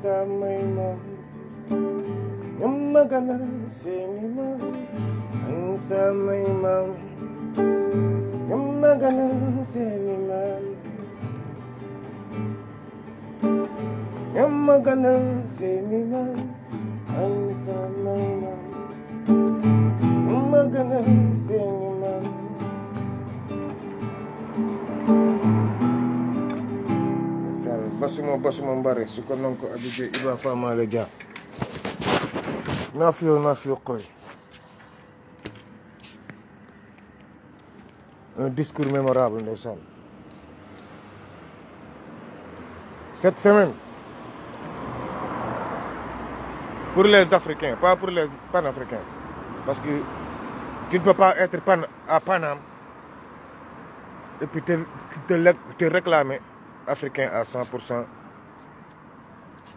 samay maam ñoom ma gënal seeni maam an samay maam ñoom ma gënal seeni maam ñoom ma gënal seeni maam an samay maam ñoom ma gënal seeni maam basuma mbare su ko non ko abije iba fama le dia na fiyo koy un discours mémorable ndeysaan cette semaine pour les Africains, pas pour les panafricains, parce que tu ne peux pas être à Paname et puis te réclamer africain à 100%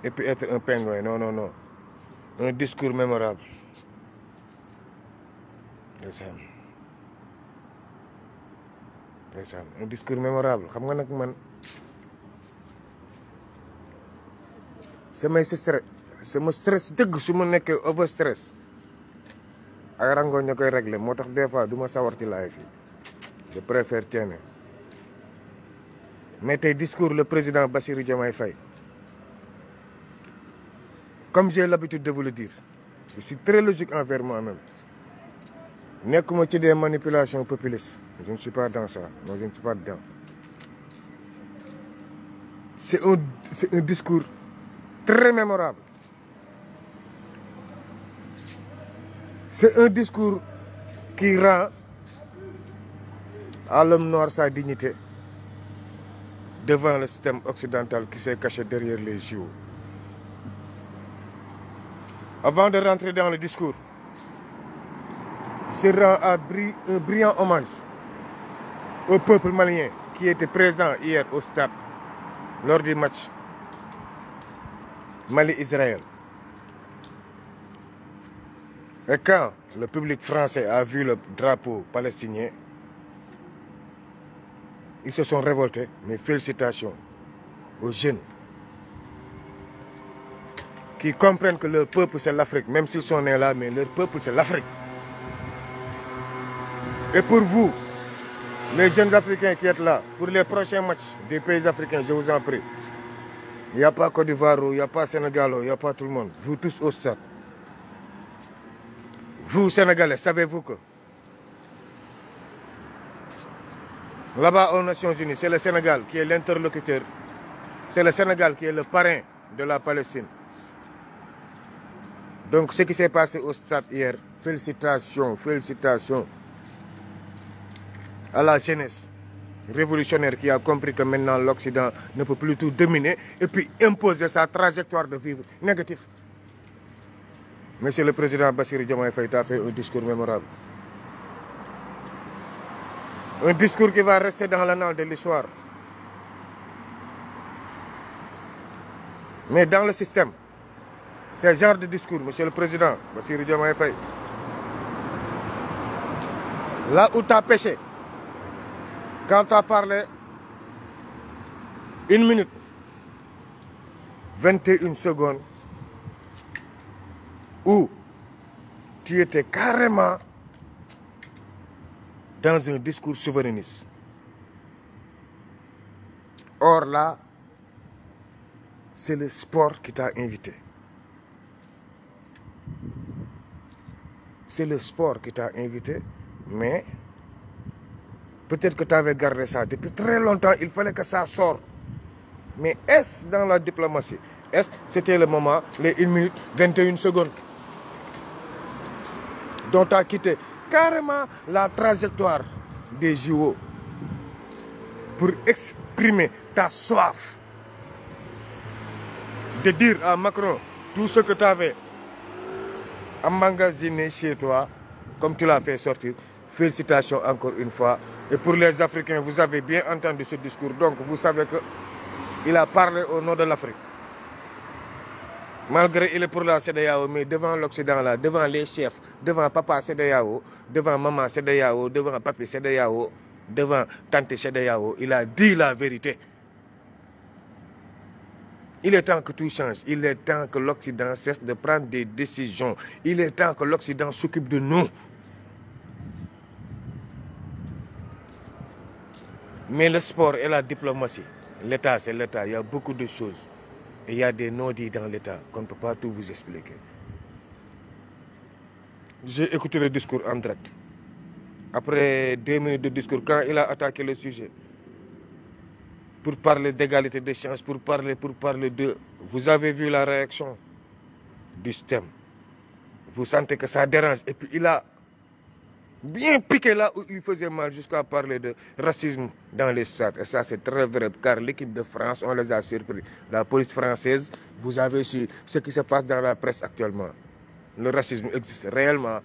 et puis être un pingouin. Non, non, non. Un discours mémorable. Un discours mémorable. Xam nga nak man sama stress dëgg su ma nekkee over stress ay rango ña koy régler moo tax des fois du ma sawar ci laay fii je préfère tienne. Mais tey discours le président Bassirou Diomaye Faye, comme j'ai l'habitude de vous le dire, je suis très logique envers moi-même. Nekkuma ci des manipulations populistes, je ne suis pas dans ça, non, je ne suis pas dedans. C'est un discours très mémorable. C'est un discours qui rend à l'homme noir sa dignité devant le système occidental qui s'est caché derrière les JO. Avant de rentrer dans le discours, je rends un brillant hommage au peuple malien qui était présent hier au stade lors du match Mali-Israël. Et quand le public français a vu le drapeau palestinien, ils se sont révoltés. Mes félicitations aux jeunes qui comprennent que leur peuple c'est l'Afrique, même s'ils sont nés là, mais leur peuple c'est l'Afrique. Et pour vous, les jeunes Africains qui êtes là, pour les prochains matchs des pays africains, je vous en prie, il n'y a pas Côte d'Ivoire, il n'y a pas Sénégal, il n'y a pas tout le monde. Vous tous au stade. Vous, Sénégalais, savez-vous que là-bas aux Nations Unies, c'est le Sénégal qui est l'interlocuteur. C'est le Sénégal qui est le parrain de la Palestine. Donc ce qui s'est passé au stade hier, félicitations, félicitations à la jeunesse révolutionnaire qui a compris que maintenant l'Occident ne peut plus tout dominer et puis imposer sa trajectoire de vivre négative. Monsieur le Président Bassirou Diomaye Faye a fait un discours mémorable. Un discours qui va rester dans l'annale de l'histoire. Mais dans le système, ce genre de discours, Monsieur le Président Bassirou Diomaye Faye, là où tu as péché, quand tu as parlé 1 minute, 21 secondes, où tu étais carrément dans un discours souverainiste. Or là, c'est le sport qui t'a invité. C'est le sport qui t'a invité, mais peut-être que tu avais gardé ça depuis très longtemps, il fallait que ça sorte. Mais est-ce dans la diplomatie? Est-ce c'était le moment, les 1 minute 21 secondes, dont tu as quitté carrément la trajectoire des JO pour exprimer ta soif de dire à Macron tout ce que tu avais emmagasiné chez toi, comme tu l'as fait sortir. Félicitations encore une fois. Et pour les Africains, vous avez bien entendu ce discours. Donc vous savez qu'il a parlé au nom de l'Afrique. Malgré il est pour la CEDEAO, mais devant l'Occident là, devant les chefs, devant papa CEDEAO, devant maman CEDEAO, devant papi CEDEAO, devant tante CEDEAO, il a dit la vérité. Il est temps que tout change. Il est temps que l'Occident cesse de prendre des décisions. Il est temps que l'Occident s'occupe de nous. Mais le sport et la diplomatie, l'État, c'est l'État. Il y a beaucoup de choses. Et il y a des non-dits dans l'État qu'on ne peut pas tout vous expliquer. J'ai écouté le discours en direct. Après 2 minutes de discours, quand il a attaqué le sujet, pour parler d'égalité des chances, pour parler de... Vous avez vu la réaction du système. Vous sentez que ça dérange. Et puis il a bien piqué là où il faisait mal jusqu'à parler de racisme dans les stades. Et ça, c'est très vrai, car l'équipe de France, on les a surpris. La police française, vous avez su ce qui se passe dans la presse actuellement. Le racisme existe réellement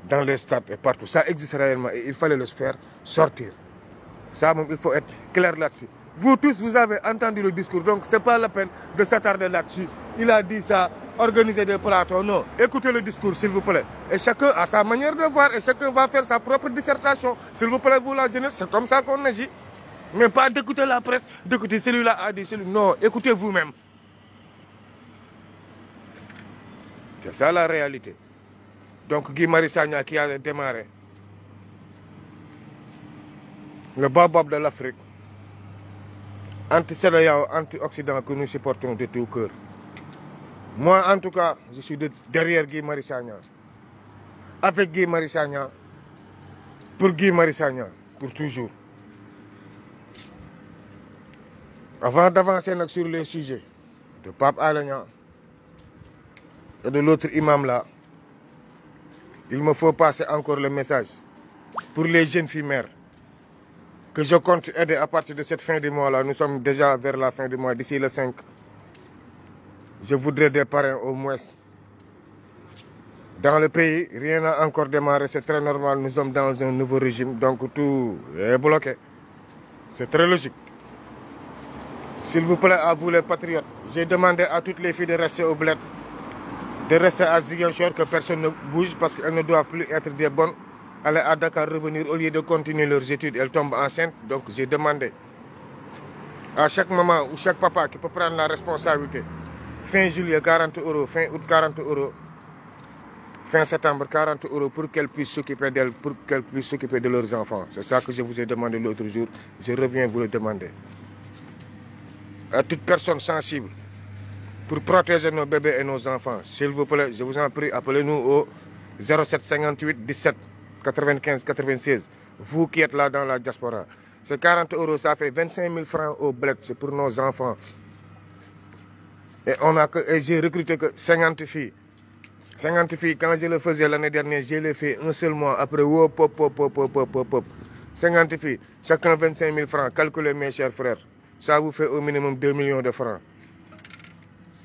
dans les stades et partout. Ça existe réellement et il fallait le faire sortir. Ça, il faut être clair là-dessus. Vous tous, vous avez entendu le discours, donc ce n'est pas la peine de s'attarder là-dessus. Il a dit ça, organiser des plateaux, non. Écoutez le discours, s'il vous plaît. Et chacun a sa manière de voir et chacun va faire sa propre dissertation. S'il vous plaît, vous la jeunesse, c'est comme ça qu'on agit. Mais pas d'écouter la presse, d'écouter celui-là a dit celui-là. Non, écoutez vous-même. C'est ça la réalité. Donc Guy Marius Sagna qui a démarré le baobab de l'Afrique, anti-CEDEAO, anti-Occident que nous supportons de tout cœur. Moi, en tout cas, je suis derrière Guy Marius Sagna. Avec Guy Marius Sagna, pour Guy Marius Sagna, pour toujours. Avant d'avancer sur les sujets de Pape Alé Niang et de l'autre imam là, il me faut passer encore le message pour les jeunes filles mères que je compte aider à partir de cette fin du mois-là. Nous sommes déjà vers la fin du mois, d'ici le 5. Je voudrais des parrains au moins. Dans le pays, rien n'a encore démarré, c'est très normal. Nous sommes dans un nouveau régime, donc tout est bloqué. C'est très logique. S'il vous plaît, à vous les patriotes, j'ai demandé à toutes les filles de rester au bled, de rester à Ziguinchor, que personne ne bouge parce qu'elles ne doivent plus être des bonnes. Aller à Dakar, revenir, au lieu de continuer leurs études, elles tombent enceintes. Donc j'ai demandé à chaque maman ou chaque papa qui peut prendre la responsabilité. Fin juillet, 40 €, fin août, 40 €, fin septembre, 40 € pour qu'elles puissent s'occuper d'elles, pour qu'elles puissent s'occuper de leurs enfants. C'est ça que je vous ai demandé l'autre jour. Je reviens vous le demander. À toute personne sensible, pour protéger nos bébés et nos enfants, s'il vous plaît, je vous en prie, appelez-nous au 07 58 17 95 96. Vous qui êtes là dans la diaspora. C'est 40 €, ça fait 25 000 francs au bled, c'est pour nos enfants. Et j'ai recruté que 50 filles. 50 filles, quand je le faisais l'année dernière, je l'ai fait un seul mois. Après, 50 filles, chacun 25 000 francs. Calculez mes chers frères. Ça vous fait au minimum 2 millions de francs.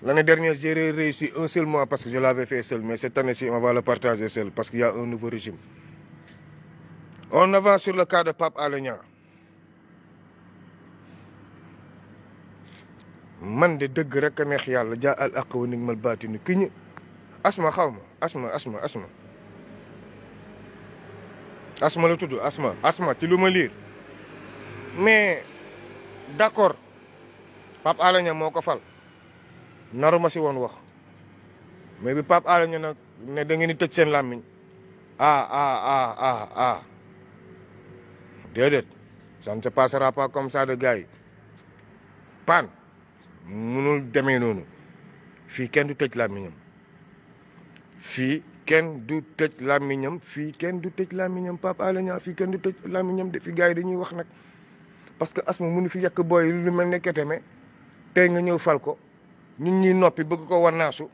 L'année dernière, j'ai réussi un seul mois parce que je l'avais fait seul. Mais cette année-ci, on va le partager seul parce qu'il y a un nouveau régime. On avance sur le cas de Pape Alé Niang. Man de dëgg rek a neex yàlla jaa al aq wa nigmal baatinu ki ñu asma xaw ma asma la tudd asma ci lu ma liir mais d'accord Pape Alé Niang moo ko fal naru ma si woon wax mais bi Pape Alé Niang nag ne da ngeen di tëj seen làmmiñ déedéet ça ne se passera pas comme ça de gars yi pan munul demee noonu fii kenn du tëj làmmiñam fii kenn du tëj làmmiñam fii kenn du tëj làmmiñam Pape Alé Niang fii kenn du tëj làmmiñam de fi gars yi dañuy wax nag parce que asma mënu fi yàq booy lu mel ne Keteme tey nga ñëw fal ko ñun ñuy noppi bëgg ko wanaasu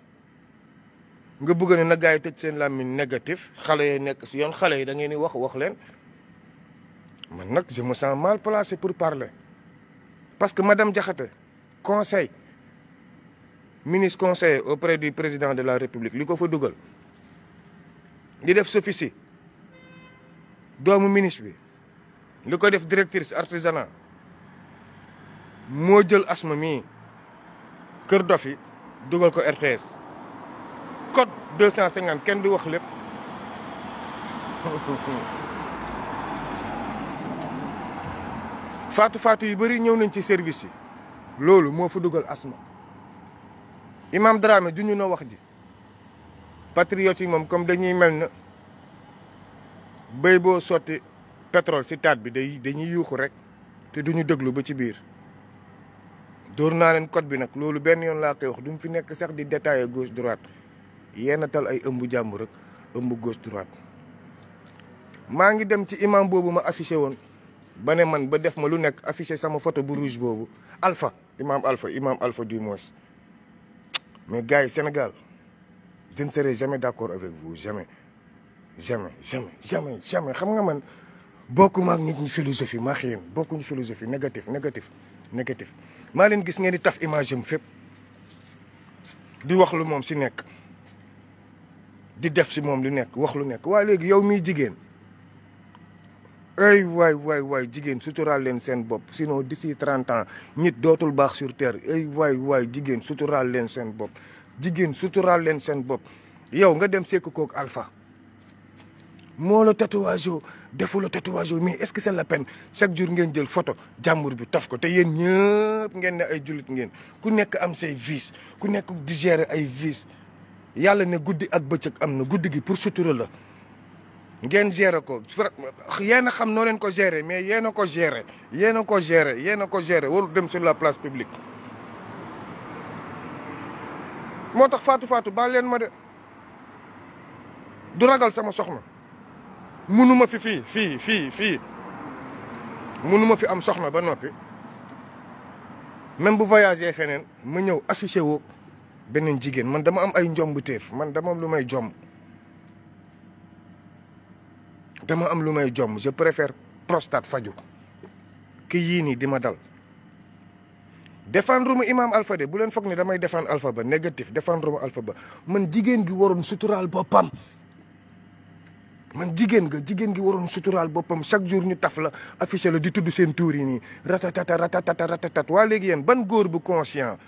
nga bëgg ne na gars yi tëj seen làmmiñ négatif xale yi nekk si yoon xale yi da ngeen di wax leen man nag je me sens mal placé pour parler parce que madame Diakhaté conseil ministre conseiller auprès du président de la République li ko fa dugal di def sophici doomu ministre bi li ko def directrice artisanat moo jël asma mii kër dofi dugal ko RTS code 250 kenn du wax lépp faatu yu bëri ñëw nañ ci service yi loolu moo fa dugal asma. Imam Dramé juñu na wax ji patriote yi moom comme dañuy mel na béy boo sotti pétrole si taat bi dañuy yuuxu rek te duñu déglu ba ci biir. dóor naa leen code bi nag loolu benn yoon laa koy wax du mu fi nekk sax di détailler gauche droite yenn tal ay ëmb jàmm rek ëmb gauche droite. maa ngi dem ci imam boobu ma affiché woon ba ne man ba def ma lu nekk affiché sama photo bu rouge boobu Alpha imam Alpha du moins. mais gars yi Sénégal je ne serai jamais d'accord avec vous jamais xam nga man bokkuma ak nit ñi philosophie maa xëy bokkuñu philosophie négatif. maa leen gis ngeen di taf image am fépp di wax lu moom si nekk di def si moom lu nekk wax lu nekk waa léegi yow miy jigéen ay waay jigéen suturaal leen seen bopp sinon d'ici 30 ans nit dootul baax sur terre ay waay jigéen suturaal leen seen bopp jigéen suturaal leen seen bopp yow nga dem sekk kook Alpha moo la tatouage yoo defu la tatouage yoo mais est-ce que c'est la peine chaque jour ngeen jël photo jàmbur bi taf ko te yéen ñëpp ngeen ne ay jullit ngeen ku nekk am say vices ku nekk di gérer ay vices yàlla ne guddi ak bëccëg am na guddi gi pour sutura la ngeen gérer ko yéen a xam noo leen ko gérer mais yéen a ko gérer warul dem sur la place publique. moo tax Fatou baal leen ma de du ragal sama soxna munuma fii munuma fi am soxna ba noppi même bu voyagé feneen ma ñëw affiché woo beneen jigéen man dama am ay njombu teef man dama am lu may jomm je préfère prostate faju ki yii nii di ma dal défendre ma imam Alpha de bu leen foog ne damay défendre Alpha ba négatif défendre ma Alpha ba man jigéen gi waroon suturaal boppam chaque jour ñu taf la affiché la di tudd seen tuur yi nii ratatatat waa léegi yéen ban góor bu conscient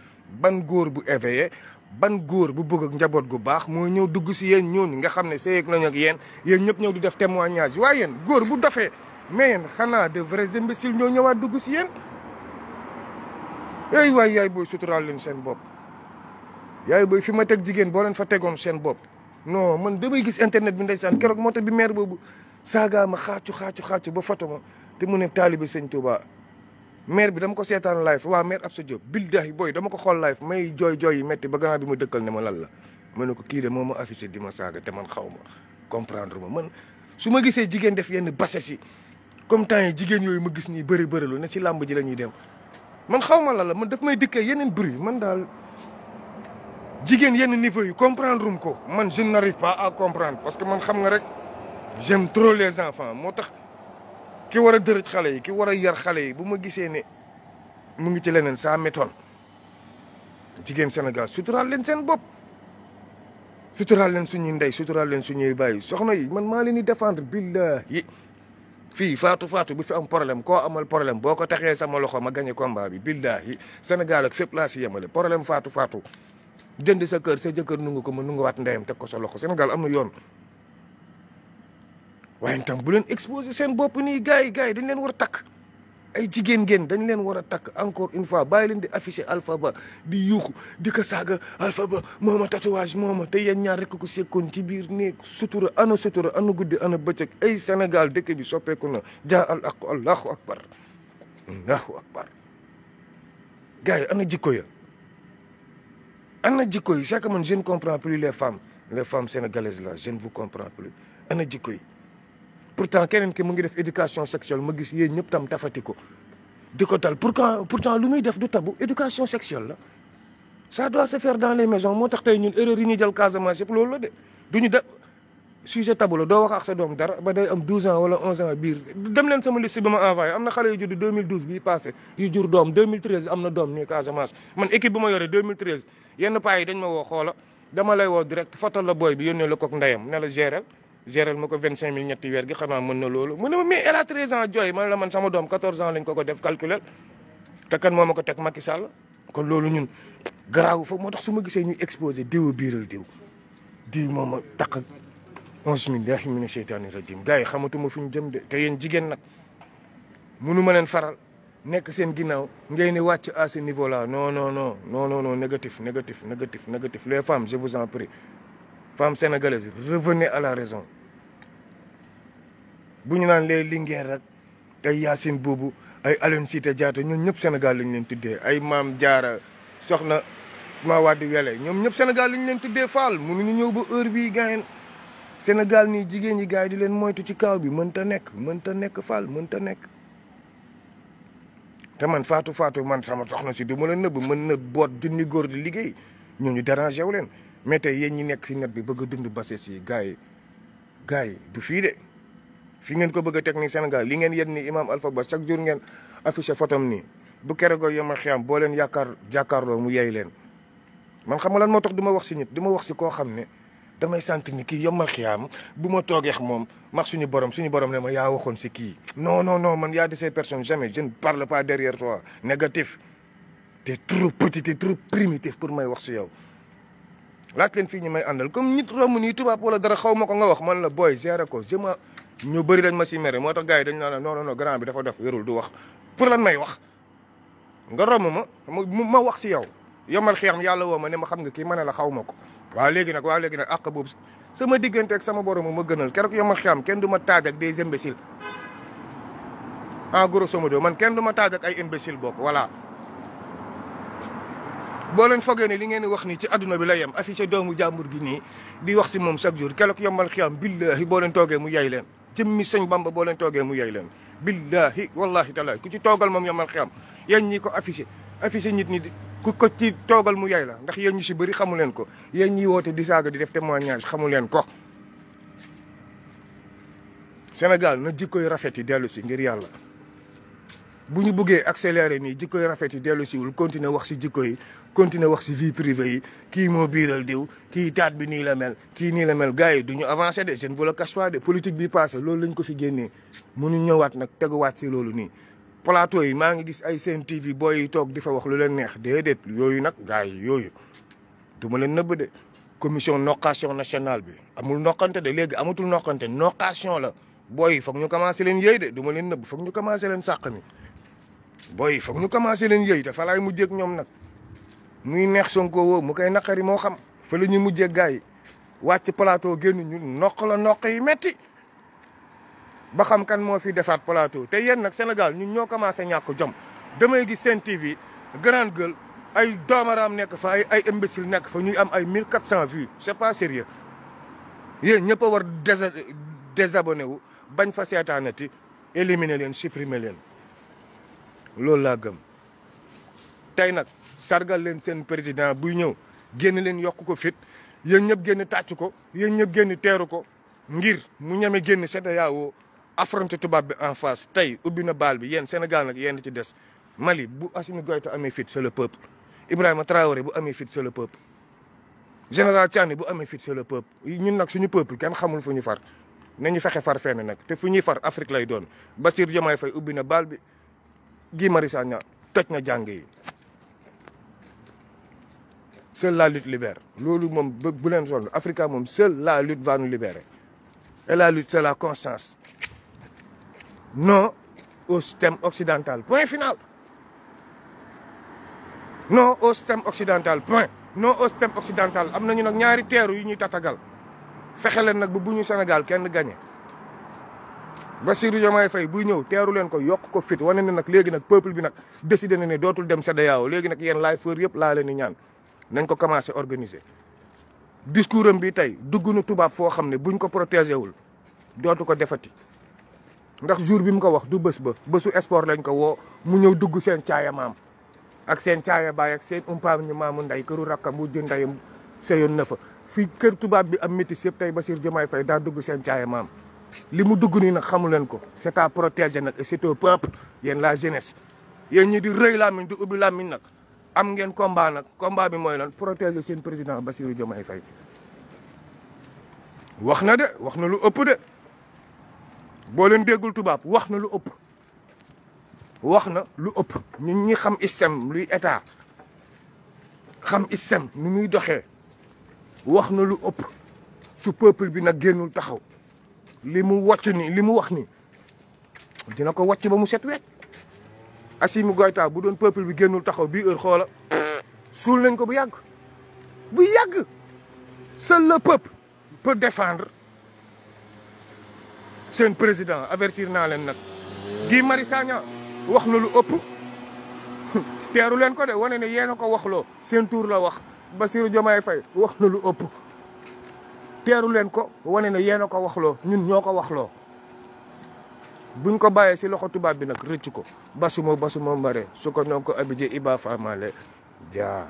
ban góor bu éveillé ban góor bu bëgg ak njaboot gu baax moo ñëw dugg si yéen ñooñu nga xam ne seeyeg nañu ak yéen ñëpp ñëw di def témoignage waaye yéen góor bu dofee mais yéen xanaa de vrais imbéciles ñoo ñëwaat dugg si yéen yaay booy suturaal leen seen bopp yaay booy fi ma teg jigéen boo leen fa tegoon seen bopp non man damay gis internet bi ndeysaan keroog moo tax bi maire boobu saagaa ma xaacu ba foto ma te mu ne taalibe sëñ Touba maire bi dama ko seetaan live waa maire Absa Diop billahi booy dama ko xool live may jooy yi metti ba gannaaw bi ma dëkkal ne ma lan la ma ne ko kii de moo ma affiché di ma saaga te man xaw ma comprendre ma man su ma gisee jigéen def yenn bassesse yi comme temps yi jigéen yooyu ma gis nii bërilu ne si làmb ji la ñuy dem man xaw ma la man daf may dikkee yeneen bruit man daal jigéen yenn niveau yi comprendre ko man je n'arrive pas à comprendre parce que man xam nga rek j'aime trop les enfants moo tax ki war a dërëj xale yi ki war a yar xale yi bu ma gisee ne mu ngi ci leneen ça m'étonne jigéen Sénégal suturaal leen seen bopp suturaal leen suñuy ndey suturaal leen suñuy bàyyi soxna yi man maa leen di défendre billahi fii faatu bu fi am problème koo amal problème boo ko taxee sama loxo ma gagné combat bi billahi Sénégal ak fépp laa si yemale problème faatu jënd sa kër sa jëkkër nungu ko ma nungu waat ndeyam teg ko sa loxo Sénégal am na yoon waaye itam bu leen exposé seen bopp nii gars yi dañ leen war a takk ay jigéen ngeen dañ leen war a takk encore une fois bàyyi leen di affiché Alpha Ba di yuuxu di ko saaga Alpha Ba mooma tatouage mooma te yéen ñaar rek ko sekkoon ci biir néeg sutura ana guddi ana bëccëg ay Sénégal dëkk bi soppeeku na jaa al aqu allahu akbar gars yi ana jikko ya ana jikko yi c'est que man je ne comprends plus les femmes sénégalaises là je ne vous comprends plus ana jikko yi pourtant keneen ki mu ngi def éducation sexuelle ma gis yéen ñëpp tam tafati ko di ko dal pourtant lu muy def du tabu éducation sexuelle la ça doit se faire dans les maisons moo tax tey ñun erreur yi ñuy jël Casamance yëpp loolu la de duñu def sujet tabu la doo wax ak sa doom dara ba day am 12 ans wala 11 ans biir dem leen sama liste bi ma envoyé am na xale yu judd 2012 bii passé yu jur doom 2013 am na doom nii Casamance man équipe bi ma yore 2013 yenn paa yi dañ ma woo xoola dama lay woo direct photo la booy bi yónnee la kook ndeyam ne la gérer ma ko 25000 ñetti weer gi xanaa mën na loolu mu ne ma mais elle a 13 ans jooy man la man sama doom 14 ans lañ ko def calculel te kan moo ma ko teg Macky Sall kon loolu ñun garaawu fa moo tax su ma gisee ñuy exposé diw biiral diw moom a taq auzu billahi mina sheytaani rajim gars yi xamatuma fu ñu jëm de te yéen jigéen nag munu ma leen faral nekk seen ginnaaw ngay ne wàcc à ce niveau là non non non non non non négatif négatif négatif négatif les femmes je vous en prie femmes sénégalaises revenez à la raison bu ñu naan les Linguère rek ay Yacine Boubou ay Aline Sitoé Diatta ñoom ñëpp Sénégal lañ leen tuddee ay Maam Jaara soxna maa Wade Wele ñoom ñëpp Sénégal lañ leen tuddee Fall mënuñu ñëw ba heure bii gayen Sénégal nii jigéen ñi gars yi di leen moytu ci kaw bi mënta nekk Fall mënta nekk. te man Fatou man sama soxna si du ma la nëbb mën na boot junni góor di liggéey ñooñu dérangé wu leen mais tey yéen ñi nekk si net bi bëgg a dund bases yi gars yi du fii de fi ngeen ko bëgg a teg nii Sénégal li ngeen yéen ni imam Alpha Ba chaque jour ngeen affiché photom nii bu keroog yoma xiyam boo leen jàkkaarloo mu yey leen man xam nga lan moo tax du ma wax si nit du ma wax si koo xam ne damay sant ni kii yomal xiyaam bu ma toogeex moom max suñu borom ne ma yaa waxoon si kii non non non man y a de ces personnes jamais je ne parle pas derrière toi négatif t'es trop petit t'es trop primitif pour may wax si yow laaj leen fii ñu may àndal comme nit romb nii tubaab wala dara xaw ma ko nga wax man la booy gérer ko ñu bëri dañ ma si mere moo tax gars yi dañ naan non non non grand bi dafa def wérul du wax pour lan may wax nga romb ma wax si yow yomal xiyaam yàlla woo ma ne ma xam nga kii ma ne la xaw ma ko waaw léegi nag àq boobu sama diggante ak sama borom ma gënal keroog yow ma xam kenn du ma taaj ak des imbéciles en grosso modo man kenn du ma taaj ak ay imbéciles bokk voilà. boo leen foogee ne li ngeen di wax nii ci adduna bi la yem affiché doomu jàmbur gi nii di wax si moom chaque jour keroog yombal xiyam billahi boo leen toogee mu yay leen jëmmi sëñ Bamba boo leen toogee mu yay leen billahi wallahi taala ku ci toogal moom yombal xiyam yéen ñi ko affiché nit ñi ku ko ci toogal mu yay la ndax yéen ñu si bëri xamu leen ko yéen ñi woote di saaga di def témoignage xamu leen ko. Sénégal na jikkoy rafet yi dellu si ngir yàlla bu ñu buggee accéléré nii jikkoy rafet yi dellu siwul continuer wax si jikko yi continuer wax si vie privée yi kii moo biiral diw kii taat bi nii la mel kii nii la mel gars yi du ñu avancé de je ne vous le cache pas de politique bi passé loolu lañ ko fi génnee mënu ñëwaat nag teguwaat si loolu nii. plateau yi maa ngi gis ay Sen TV booy yi toog di fa wax lu leen neex déedéet yooyu nag gars yi yooyu du ma leen nëbb de commission nocation nationale bi amul noqante de léegi amatul noqante nocation la booy yi foog ñu commencé leen yëy de du ma leen nëbb foog ñu commencé leen sàq mi booy yi foog ñu commencé leen yëy te fa laay mujjee ak ñoom nag muy neex Sonko woo mu koy naqari moo xam fa la ñuy mujjee gars yi wàcc plateau génn ñu noq yi metti ba xam kan moo fi defaat plateau te yéen nag Sénégal ñun ñoo commencé ñàkk jom damay gis Sen TV grande gueule ay doomaraam nekk fa ay imbécile nekk fa ñuy am ay 1400 vues c'est pas sérieux yéen ñëpp a war désabonné wu bañ fa seetaanati éliminer leen supprimer leen loolu laa gëm. tey nag sargal leen seen président buy ñëw génn leen yokk ko fit yéen ñëpp génn tàcc ko yéen ñëpp génn teeru ko ngir mu ñeme génn CEDEAO affronté tubaab bi en face tey ubbi na baal bi yéen Sénégal nag yéen ci des Mali bu Assimi Goïta amee fit c'est le peuple Ibrahima Traoré bu amee fit c'est le peuple général Tiani bu amee fit c'est le peuple ñun nag suñu peuple kenn xamul fu ñu far nañu fexe far fenn nag te fu ñuy far Afrique lay doon Bassirou Diomaye Faye ubbi na baal bi Guy Marius Sagna toj na jàng yi seule la lutte libère loolu moom bu leen sonn Africa moom seule la lutte va nous libérer et la lutte c'est la constance non au système occidental point final non au système occidental point non au système occidental am nañu nag ñaari teeru yu ñuy tatagal fexe leen nag ba bu ñu Sénégal kenn gagné Bassirou Diomaye Faye buy ñëw teeru leen ko yokk ko fit wane ne nag léegi nag peuple bi nag décidé na ne dootul dem CEDEAO léegi nag yéen laay feur yëpp laa leen di ñaan nañ ko commencé organiser discours am bi tey dugg na tubaab foo xam ne buñ ko protégé wul dootu ko defati ndax jour bi mu ko wax du bés ba bésu sport lañ ko woo mu ñëw dugg seen caaya maam ak seen caaya baay ak seen umpaam ñu maamu nday këru rakkam bu jë ndayam seyoon na fa fii kër tubaab bi am métis yëpp tey Bassirou Diomaye Faye daa dugg seen caaya maam li mu dugg nii nag xamu leen ko c'est à protéger nag et c'est au peuple yéen la jeunesse yéen ñi di rëy làmmiñ di ubbi làmmiñ nag am ngeen combat nag combat bi mooy lan protéger seen président Bassirou Diomaye Faye wax na lu ëpp de boo leen déggul tubaab wax na lu ëpp ñun ñi xam système luy état xam système nu muy doxee wax na lu ëpp su peuple bi nag génnul taxaw li mu wax ni dina ko wàcc ba mu set wecc Assimi Goïta bu doon peuple bi génnul taxaw bii heure xoola suul nañ ko bu yàgg bu yàgg. Seul le peuple peut défendre seen président avertir naa leen nag Guy Marius Sagna wax na lu ëpp teeru leen ko de wane ne yéen a ko waxloo seen tour la wax Bassirou Diomaye Faye wax na lu ëpp teeru leen ko wane ne yéen a ko waxloo ñun ñoo ko waxloo buñ ko bàyyee si loxo tubaab bi nag rëcc ko basuma mbare su ko ñoo ko abidje Iba Famale jaar